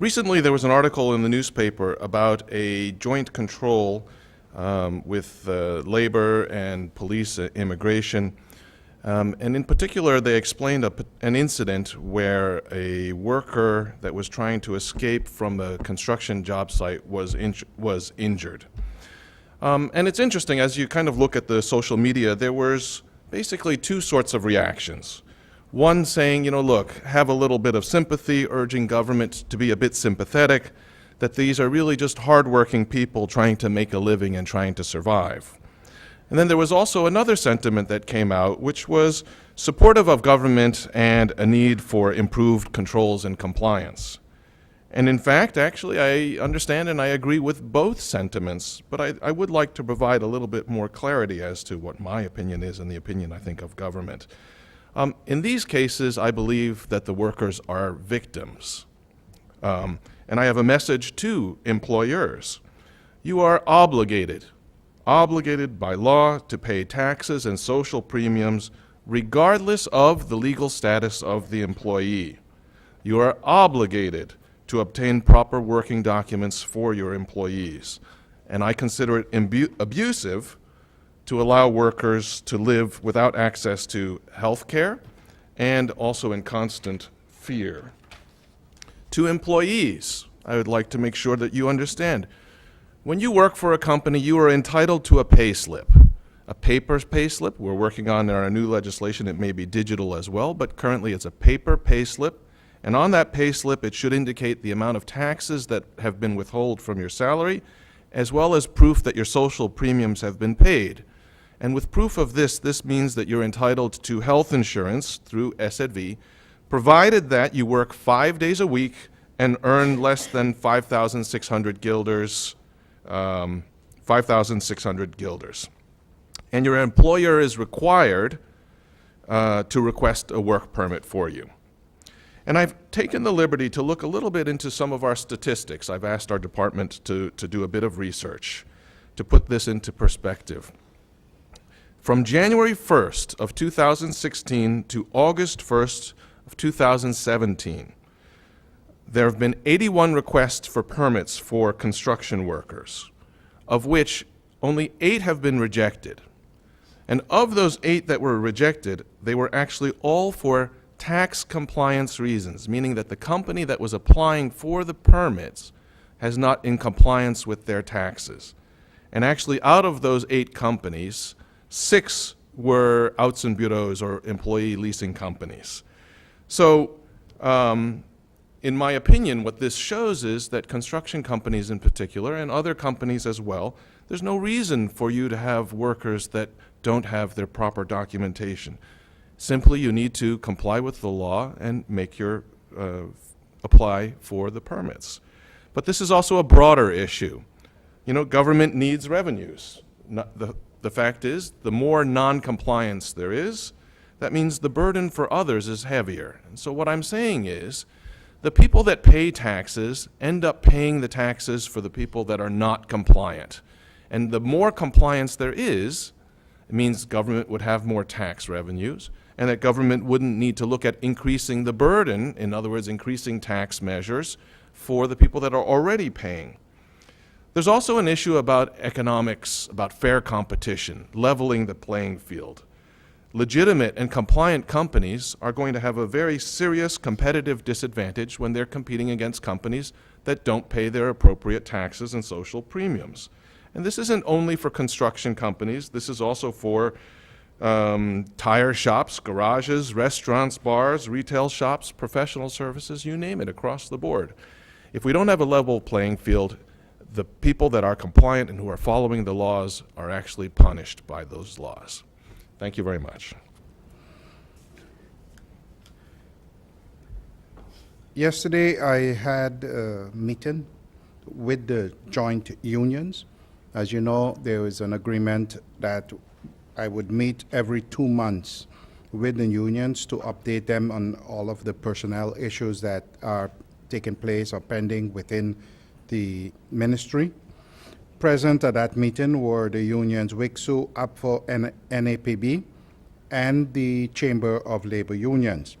Recently, there was an article in the newspaper about a joint control with labor and police immigration. And in particular, they explained an incident where a worker that was trying to escape from the construction job site was injured. And it's interesting, as you kind of look at the social media, there was basically two sorts of reactions. One saying, look, have a little bit of sympathy, urging government to be a bit sympathetic, that these are really just hardworking people trying to make a living and trying to survive. And then there was also another sentiment that came out, which was supportive of government and a need for improved controls and compliance. And in fact, actually, I understand and I agree with both sentiments, but I would like to provide a little bit more clarity as to what my opinion is and the opinion, I think, of government. In these cases, I believe that the workers are victims. And I have a message to employers. You are obligated by law to pay taxes and social premiums regardless of the legal status of the employee. You are obligated to obtain proper working documents for your employees. And I consider it abusive to allow workers to live without access to health care and also in constant fear. To employees, I would like to make sure that you understand, when you work for a company, you are entitled to a pay slip. A paper pay slip. We're working on our new legislation. It may be digital as well, but currently it's a paper pay slip. And on that pay slip, it should indicate the amount of taxes that have been withheld from your salary, as well as proof that your social premiums have been paid. And with proof of this means that you're entitled to health insurance through SZV, provided that you work 5 days a week and earn less than 5,600 guilders, 5,600 guilders. And your employer is required to request a work permit for you. And I've taken the liberty to look a little bit into some of our statistics. I've asked our department to do a bit of research to put this into perspective. From January 1st of 2016 to August 1st of 2017, there have been 81 requests for permits for construction workers, of which only 8 have been rejected. And of those 8 that were rejected, they were actually all for tax compliance reasons, meaning that the company that was applying for the permits has not in compliance with their taxes. And actually, out of those 8 companies, 6 were outs bureaus or employee leasing companies. So, in my opinion, what this shows is that construction companies in particular, and other companies as well, there's no reason for you to have workers that don't have their proper documentation. Simply, you need to comply with the law and make your apply for the permits. But this is also a broader issue. Government needs revenues. The fact is, the more non-compliance there is, that means the burden for others is heavier. And so what I'm saying is, the people that pay taxes end up paying the taxes for the people that are not compliant. And the more compliance there is, it means government would have more tax revenues, and that government wouldn't need to look at increasing the burden, in other words, increasing tax measures for the people that are already paying. There's also an issue about economics, about fair competition, leveling the playing field. Legitimate and compliant companies are going to have a very serious competitive disadvantage when they're competing against companies that don't pay their appropriate taxes and social premiums. And this isn't only for construction companies, this is also for tire shops, garages, restaurants, bars, retail shops, professional services, you name it, across the board. If we don't have a level playing field, the people that are compliant and who are following the laws are actually punished by those laws. Thank you very much. Yesterday, I had a meeting with the joint unions. As you know, there is an agreement that I would meet every 2 months with the unions to update them on all of the personnel issues that are taking place or pending within the ministry. Present at that meeting were the unions WICSU, APFO, and NAPB, and the Chamber of Labor Unions.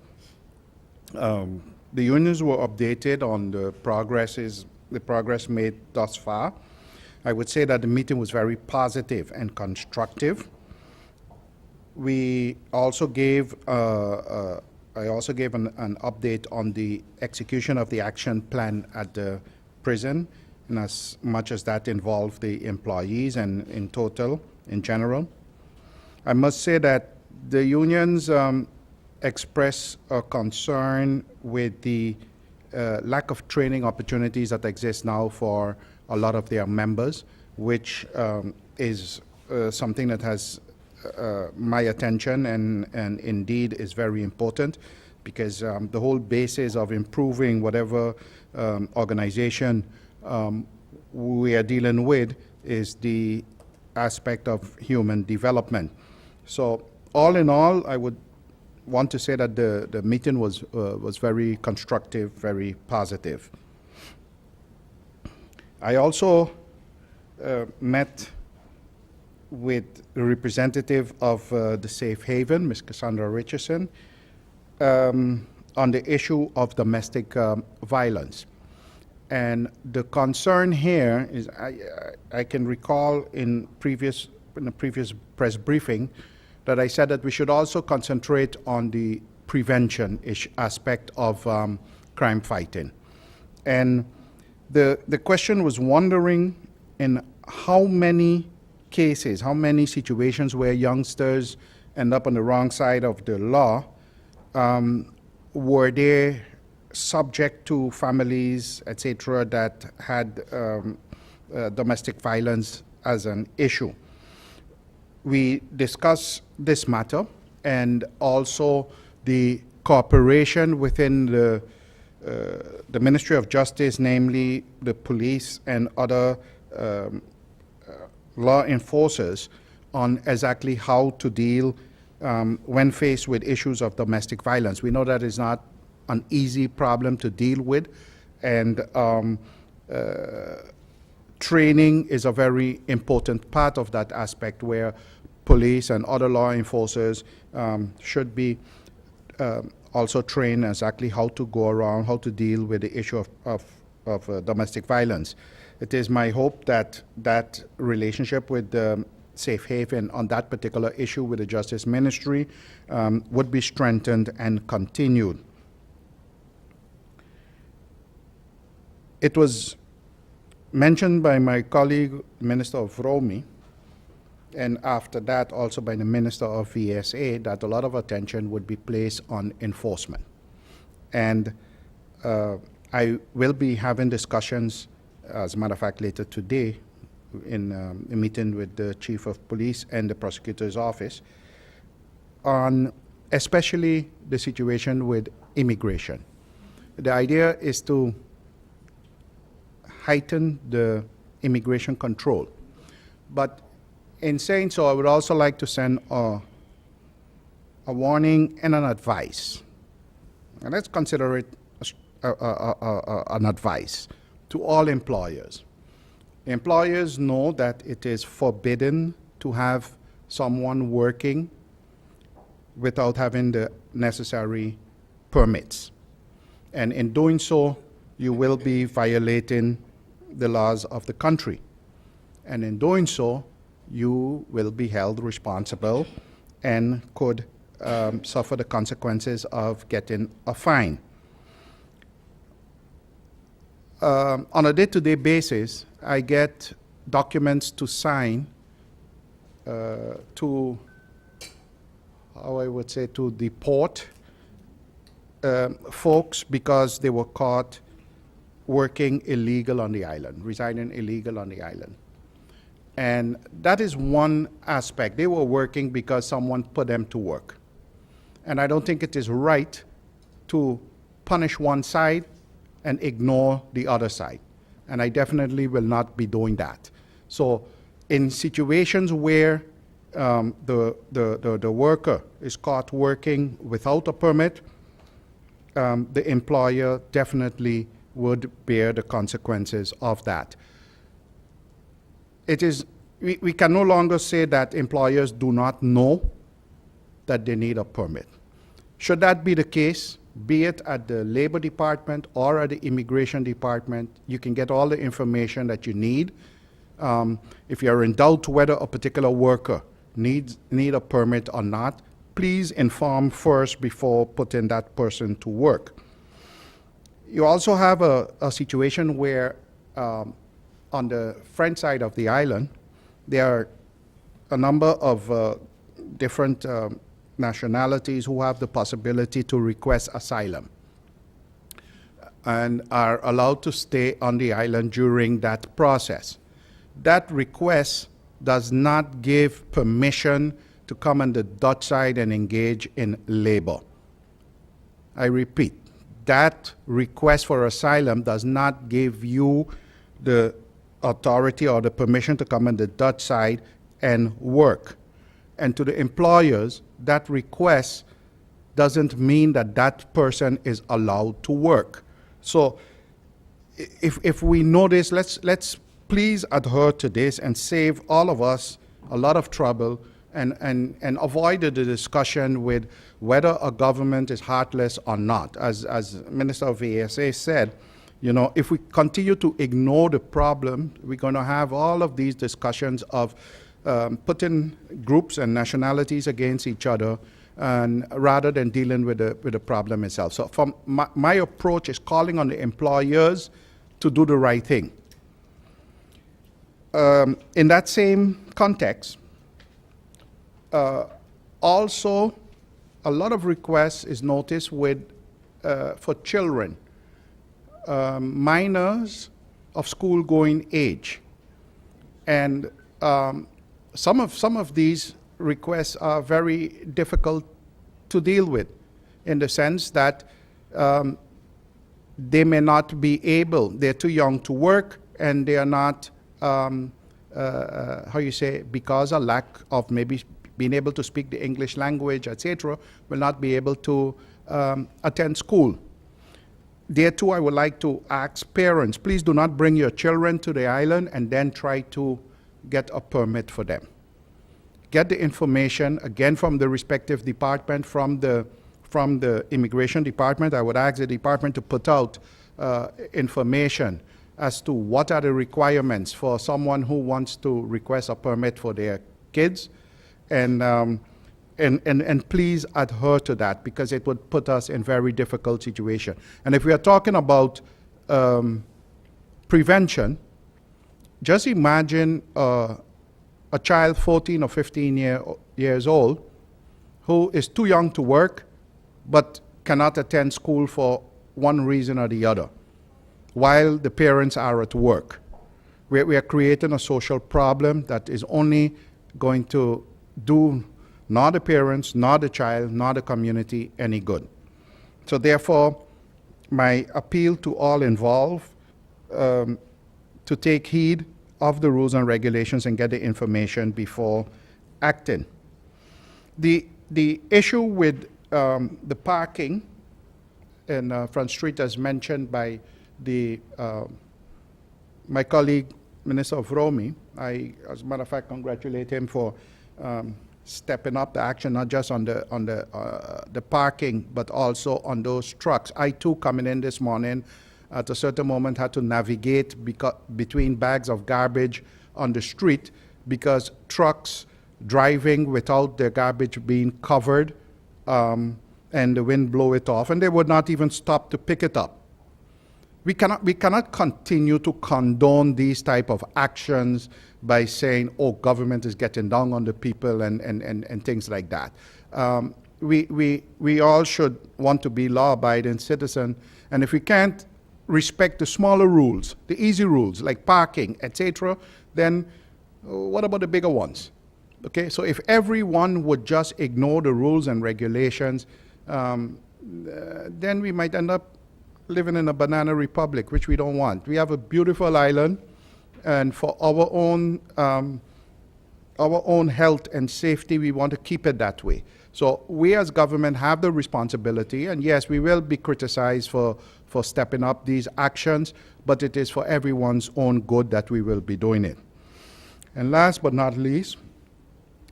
the unions were updated on the progress made thus far. I would say that the meeting was very positive and constructive. We also gave, I also gave an update on the execution of the action plan at the prison, in as much as that involved the employees and in total, in general. I must say that the unions express a concern with the lack of training opportunities that exist now for a lot of their members, which is something that has my attention and indeed is very important, because the whole basis of improving whatever organization we are dealing with is the aspect of human development. So all in all, I would want to say that the meeting was very constructive, very positive. I also met with the representative of the Safe Haven, Ms. Cassandra Richardson, on the issue of domestic violence. And the concern here is, I can recall in a previous press briefing that I said that we should also concentrate on the prevention aspect of crime fighting. And the question was wondering in how many cases, how many situations where youngsters end up on the wrong side of the law, were they subject to families, etc., that had domestic violence as an issue. We discussed this matter and also the cooperation within the Ministry of Justice, namely the police and other law enforcers, on exactly how to deal when faced with issues of domestic violence. We know that is not an easy problem to deal with, and training is a very important part of that aspect, where police and other law enforcers should be also trained exactly how to go around, how to deal with the issue of domestic violence. It is my hope that that relationship with the Safe Haven on that particular issue with the Justice Ministry would be strengthened and continued. It was mentioned by my colleague, Minister of Romy, and after that also by the Minister of VSA, that a lot of attention would be placed on enforcement. And I will be having discussions, as a matter of fact, later today in a meeting with the Chief of Police and the Prosecutor's Office on especially the situation with immigration. The idea is to heighten the immigration control. But in saying so, I would also like to send a warning and an advice. And let's consider it an advice to all employers. Employers know that it is forbidden to have someone working without having the necessary permits. And in doing so, you will be violating the laws of the country. And in doing so, you will be held responsible and could suffer the consequences of getting a fine. On a day-to-day basis, I get documents to sign to, how I would say, to deport folks because they were caught working illegal on the island, residing illegal on the island. And that is one aspect. They were working because someone put them to work. And I don't think it is right to punish one side and ignore the other side. And I definitely will not be doing that. So in situations where the worker is caught working without a permit, the employer definitely would bear the consequences of that. It is, we can no longer say that employers do not know that they need a permit. Should that be the case, be it at the Labor Department or at the Immigration Department. You can get all the information that you need. If you're in doubt whether a particular worker need a permit or not, please inform first before putting that person to work. You also have a situation where on the French side of the island, there are a number of different nationalities who have the possibility to request asylum and are allowed to stay on the island during that process. That request does not give permission to come on the Dutch side and engage in labor. I repeat, that request for asylum does not give you the authority or the permission to come on the Dutch side and work. And to the employers, that request doesn't mean that that person is allowed to work. So if we know this, let's please adhere to this and save all of us a lot of trouble and avoid the discussion with whether a government is heartless or not. As Minister of ASA said, you know, if we continue to ignore the problem, we're going to have all of these discussions of putting groups and nationalities against each other, and rather than dealing with the problem itself. So from my approach is calling on the employers to do the right thing. In that same context, also a lot of requests is noticed with for children, minors of school-going age, and some of these requests are very difficult to deal with, in the sense that they may not be able, they're too young to work, and they are not, because of lack of maybe being able to speak the English language, etc., will not be able to attend school. There too, I would like to ask parents, please do not bring your children to the island and then try to get a permit for them. Get the information, again, from the respective department, from the Immigration Department. I would ask the department to put out information as to what are the requirements for someone who wants to request a permit for their kids, and please adhere to that, because it would put us in very difficult situation. And if we are talking about prevention, just imagine a child 14 or 15 years old who is too young to work but cannot attend school for one reason or the other, while the parents are at work. We are creating a social problem that is only going to do not the parents, not the child, not the community any good. So therefore, my appeal to all involved to take heed of the rules and regulations and get the information before acting. The issue with the parking in Front Street, as mentioned by my colleague, Minister of Romy, I, as a matter of fact, congratulate him for stepping up the action, not just on the parking, but also on those trucks. I too, coming in this morning, at a certain moment had to navigate between bags of garbage on the street, because trucks driving without their garbage being covered, and the wind blow it off, and they would not even stop to pick it up. We cannot continue to condone these type of actions by saying, oh, government is getting down on the people and things like that. We all should want to be law-abiding citizens, and if we can't respect the smaller rules, the easy rules like parking, etc., then what about the bigger ones? Okay, so if everyone would just ignore the rules and regulations, then we might end up living in a banana republic, which we don't want. We have a beautiful island, and for our own health and safety, we want to keep it that way. So we as government have the responsibility, and yes, we will be criticized for stepping up these actions, but it is for everyone's own good that we will be doing it. And last but not least,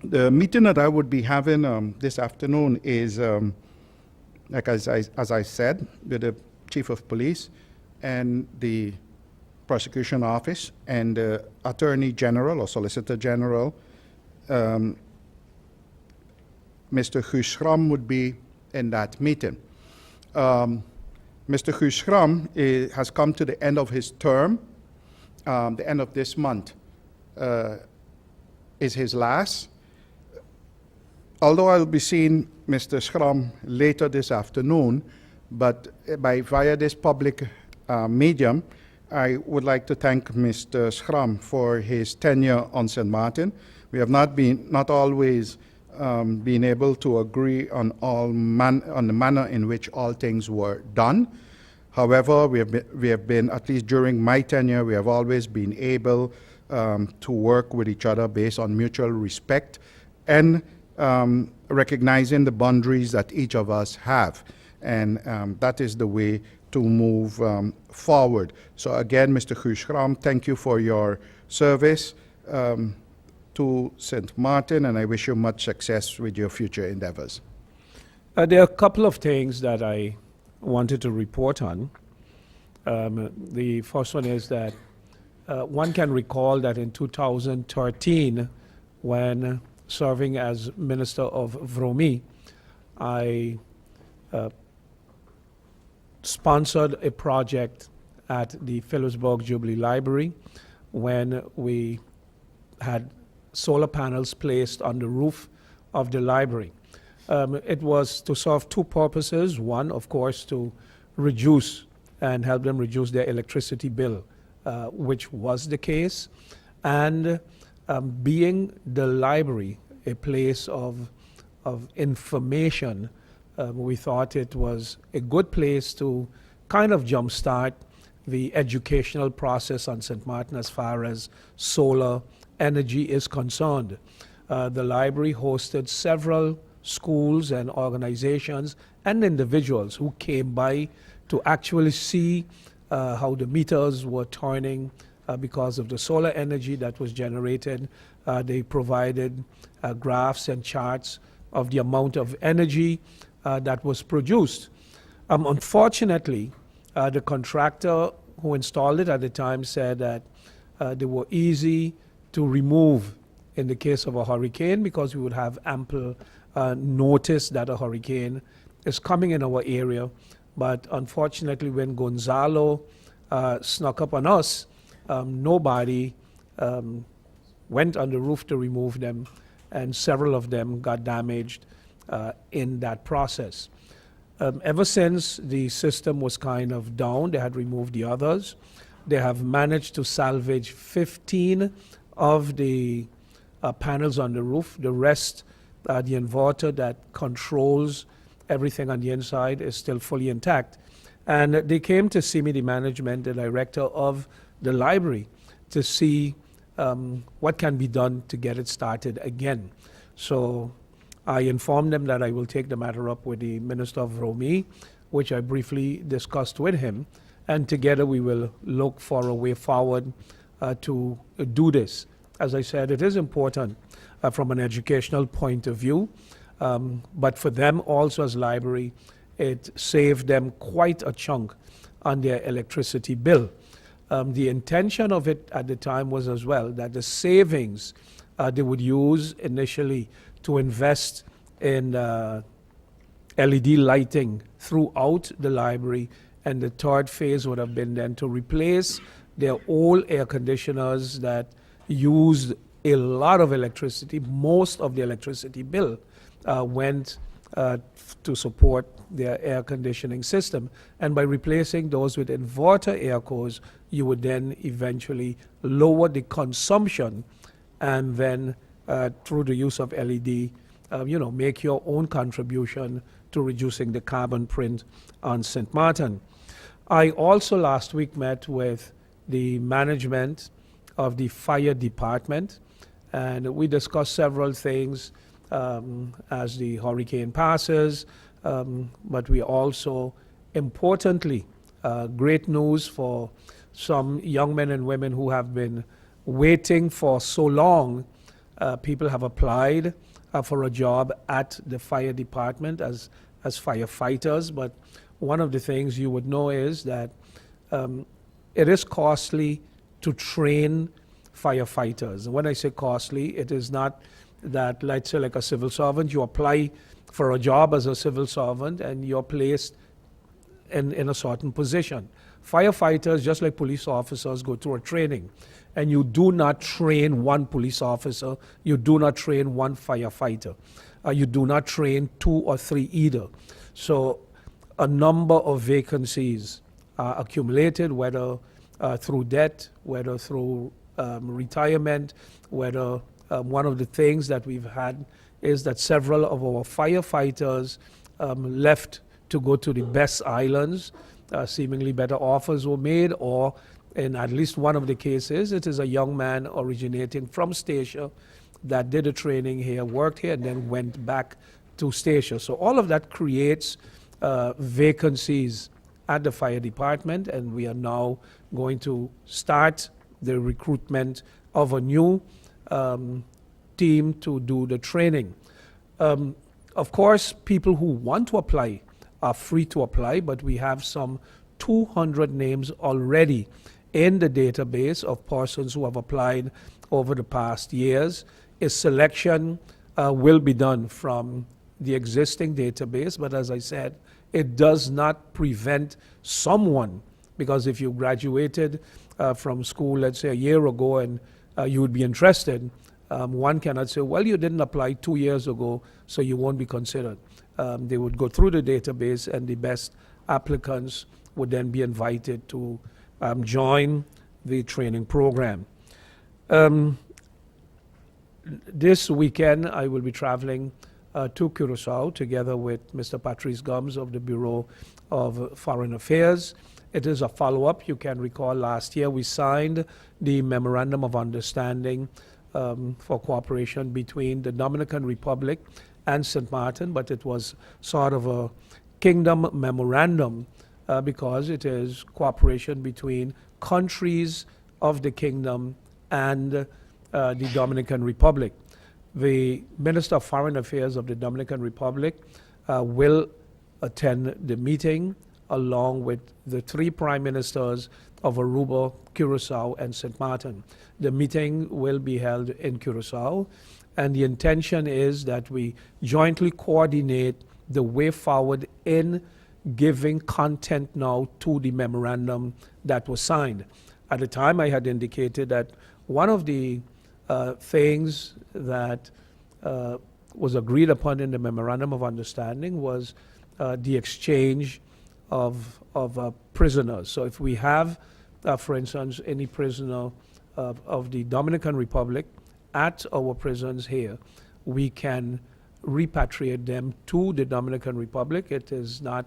the meeting that I would be having this afternoon is like as I said, with the chief of police and the prosecution office and the attorney general or solicitor general. Mr. Guus Schram would be in that meeting. Mr. Guus Schram has come to the end of his term. The end of this month is his last. Although I'll be seeing Mr. Schram later this afternoon, but via this public medium, I would like to thank Mr. Schram for his tenure on St. Martin. We have not always been able to agree on on the manner in which all things were done. However, we have been, at least during my tenure, we have always been able to work with each other based on mutual respect and recognizing the boundaries that each of us have. And that is the way to move forward. So again, Mr. Guus Schram, thank you for your service to St. Martin, and I wish you much success with your future endeavors. There are a couple of things that I wanted to report on. The first one is that one can recall that in 2013, when serving as Minister of VROMI, I sponsored a project at the Phillipsburg Jubilee Library when we had solar panels placed on the roof of the library. It was to serve two purposes. One, of course, to reduce and help them reduce their electricity bill, which was the case. And being the library a place of information, we thought it was a good place to kind of jumpstart the educational process on St. Martin as far as solar energy is concerned. The library hosted several schools and organizations and individuals who came by to actually see how the meters were turning because of the solar energy that was generated. They provided graphs and charts of the amount of energy that was produced. Unfortunately, the contractor who installed it at the time said that they were easy to remove in the case of a hurricane because we would have ample notice that a hurricane is coming in our area. But unfortunately, when Gonzalo snuck up on us, nobody went on the roof to remove them, and several of them got damaged in that process. Ever since the system was kind of down, they had removed the others. They have managed to salvage 15 of the panels on the roof. The rest, the inverter that controls everything on the inside, is still fully intact. And they came to see me, the management, the director of the library, to see what can be done to get it started again. So I informed them that I will take the matter up with the Minister of VROMI, which I briefly discussed with him, and together we will look for a way forward to do this. As I said, it is important from an educational point of view, but for them also as library, it saved them quite a chunk on their electricity bill. The intention of it at the time was as well that the savings they would use initially to invest in LED lighting throughout the library, and the third phase would have been then to replace their old air conditioners that used a lot of electricity. Most of the electricity bill went to support their air conditioning system. And by replacing those with inverter air cores, you would then eventually lower the consumption, and then through the use of LED, make your own contribution to reducing the carbon print on St. Martin. I also last week met with the management of the fire department, and we discussed several things as the hurricane passes, but we also, importantly, great news for some young men and women who have been waiting for so long. People have applied for a job at the fire department as as firefighters, but one of the things you would know is that it is costly to train firefighters. And when I say costly, it is not that, let's say, like a civil servant, you apply for a job as a civil servant and you're placed in a certain position. Firefighters, just like police officers, go through a training. And you do not train one police officer, you do not train one firefighter, you do not train 2 or 3 either. So a number of vacancies are accumulated, whether through debt, whether through retirement, whether one of the things that we've had is that several of our firefighters left to go to the best islands. Seemingly better offers were made, or in at least one of the cases, it is a young man originating from Statia that did a training here, worked here, and then went back to Statia. So all of that creates vacancies at the fire department, and we are now going to start the recruitment of a new team to do the training. Of course, people who want to apply are free to apply, but we have some 200 names already in the database of persons who have applied over the past years. A selection will be done from the existing database, but as I said, it does not prevent someone, because if you graduated from school, let's say a year ago, and you would be interested, one cannot say, well, you didn't apply 2 years ago, so you won't be considered. They would go through the database, and the best applicants would then be invited to join the training program. This weekend, I will be traveling to Curacao together with Mr. Patrice Gums of the Bureau of Foreign Affairs. It is a follow-up. You can recall last year we signed the Memorandum of Understanding for cooperation between the Dominican Republic and St. Martin, but it was sort of a kingdom memorandum because it is cooperation between countries of the kingdom and the Dominican Republic. The Minister of Foreign Affairs of the Dominican Republic will attend the meeting along with the 3 prime ministers of Aruba, Curacao, and St. Martin. The meeting will be held in Curacao, and the intention is that we jointly coordinate the way forward in giving content now to the memorandum that was signed. At the time, I had indicated that one of the things that was agreed upon in the Memorandum of Understanding was the exchange of prisoners. So if we have, for instance, any prisoner of the Dominican Republic at our prisons here, we can repatriate them to the Dominican Republic. It is not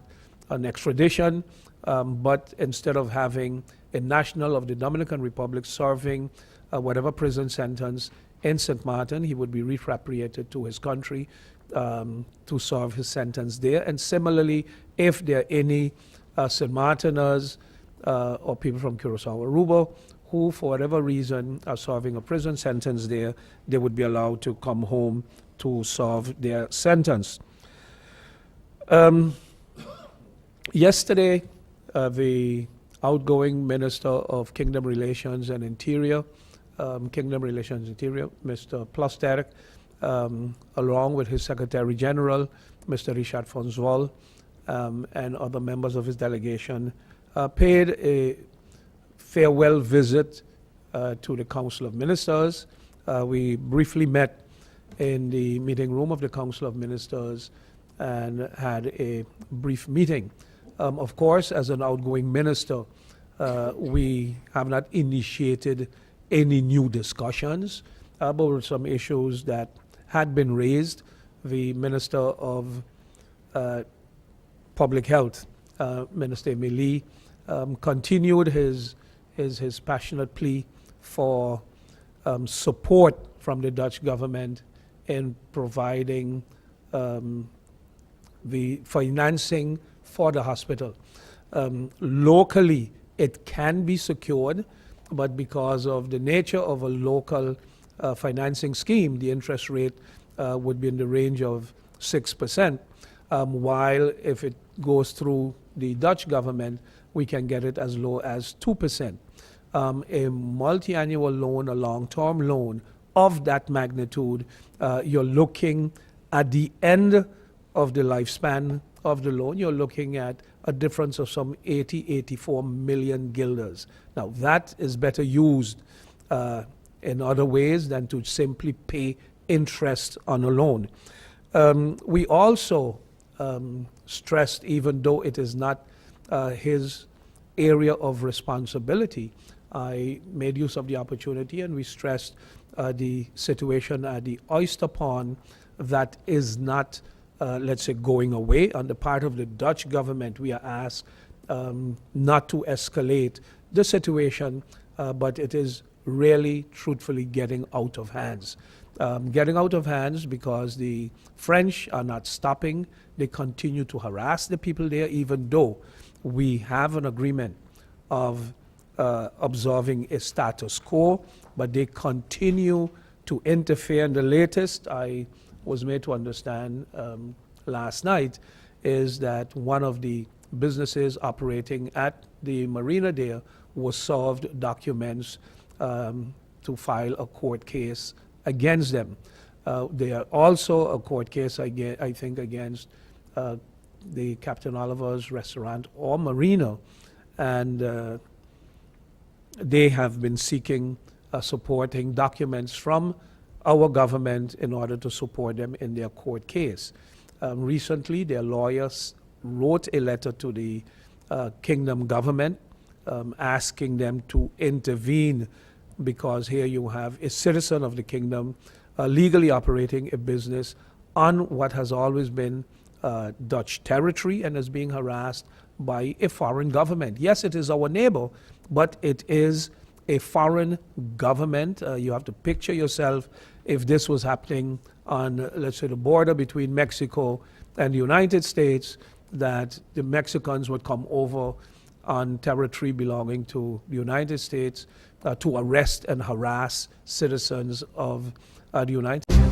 an extradition, but instead of having a national of the Dominican Republic serving whatever prison sentence in St. Martin, he would be repatriated to his country to serve his sentence there. And similarly, if there are any St. Martiners or people from Curacao or Aruba who, for whatever reason, are serving a prison sentence there, they would be allowed to come home to serve their sentence. Yesterday, the outgoing Minister of Kingdom Relations and Interior, Mr. Plasterk, along with his Secretary General, Mr. Richard Fonzwal, and other members of his delegation, paid a farewell visit to the Council of Ministers. We briefly met in the meeting room of the Council of Ministers and had a brief meeting. Of course, as an outgoing minister, we have not initiated any new discussions about some issues that had been raised. The Minister of Public Health, Minister Emily, continued his passionate plea for support from the Dutch government in providing the financing for the hospital. Locally, it can be secured, but because of the nature of a local financing scheme, the interest rate would be in the range of 6%. while if it goes through the Dutch government, we can get it as low as 2%. A multi-annual loan, a long-term loan of that magnitude, you're looking at the end of the lifespan of the loan, you're looking at a difference of some 84 million guilders. Now, that is better used in other ways than to simply pay interest on a loan. We also stressed, even though it is not his area of responsibility, I made use of the opportunity and we stressed the situation at the Oyster Pond that is not, let's say, going away. On the part of the Dutch government, we are asked not to escalate the situation, but it is really, truthfully, getting out of hands. Getting out of hands because the French are not stopping. They continue to harass the people there, even though we have an agreement of observing a status quo, but they continue to interfere. And the latest I was made to understand last night is that one of the businesses operating at the marina there was served documents to file a court case against them. There are also a court case, I think, against the Captain Oliver's restaurant or marina, and they have been seeking supporting documents from our government in order to support them in their court case. Recently, their lawyers wrote a letter to the Kingdom government asking them to intervene, because here you have a citizen of the Kingdom legally operating a business on what has always been Dutch territory and is being harassed by a foreign government. Yes, it is our neighbor, but it is a foreign government. You have to picture yourself if this was happening on, let's say, the border between Mexico and the United States, that the Mexicans would come over on territory belonging to the United States to arrest and harass citizens of the United States.